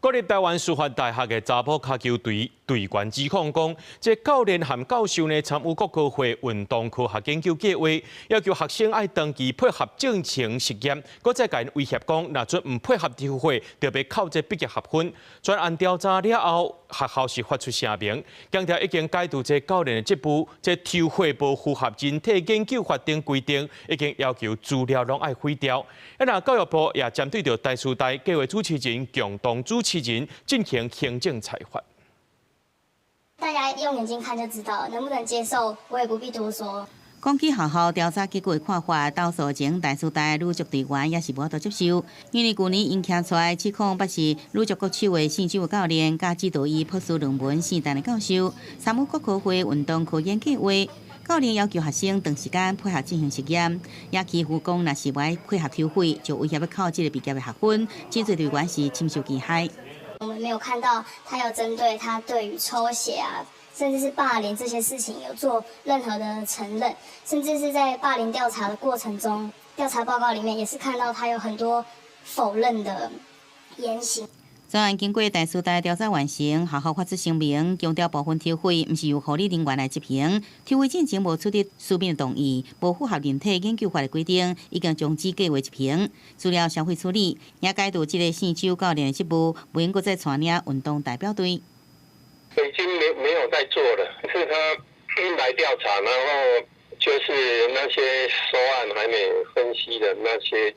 国立台湾师范大学的查埔骹球队队员指控讲，这教练和教授呢参与国科会运动科学研究计划，要求学生爱登记配合正情实验，搁再甲因威胁讲，若准唔配合调会，就要扣这毕业学分。专案调查了后，学校是发出声明，强调已经解除这教练的职务，这调会无符合人体研究法定规定，已经要求资料拢爱毁掉。那教育部也针对着台师大计划主持人共同主持人进行行政裁罚。大家用眼睛看就知道，能不能接受，我也不必多说。讲起学校调查结果的看法，多数前台师大女足队员也是无法接受，因为去年因牵出来指控不是女足国手的姓周教练，甲指导伊博士论文姓陈的教授，参与国科会运动科研计划。教练要求学生长时间配合进行实验，也欺负讲若是不爱配合调会，就威胁要扣这个毕业的学分。真侪队员是深受其害。我们没有看到他有针对他对于抽血啊，甚至是霸凌这些事情有做任何的承认，甚至是在霸凌调查的过程中，调查报告里面也是看到他有很多否认的言行。专案经过台师大调查完成，学校发出声明，强调部分调会毋是由护理人员来执行，调会进前无取得书面同意，无符合人体研究法的规定，已经终止计划执行。除了消费处理，也解除这个姓周教练的职务，不应再再带领运动代表队。已经没有在做了，是他来调查，然后就是那些收案还没分析的那些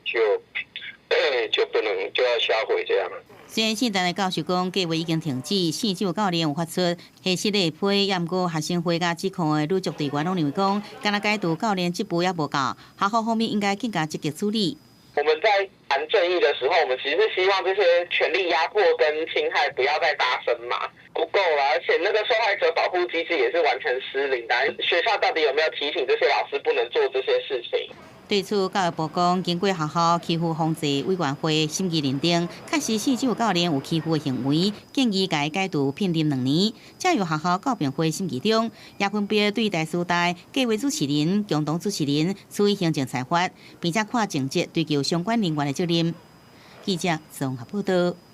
就不能就要销毁这样。虽然姓陈的教授讲计划已经停止，姓周教练有发出下失礼批，也毋过学生会甲指控的女足队员拢认为讲，敢若解除教练职务也无够，学校方面应该更加积极处理。我们在谈正义的时候，我们其实是希望这些权力压迫跟侵害不要再发生嘛，不够了，而且那个受害者保护机制也是完全失灵的。学校到底有没有提醒这些老师不能做这些事情？对此，教育部讲，经过学校欺负防治委员会审议认定，确实姓周教练有欺负的行为，建议该解除聘任2年。再由学校告评会审议中，也分别对台师大计划主持人、共同主持人处以行政裁罚，并且看情节追究相关人员的责任。记者综合报道。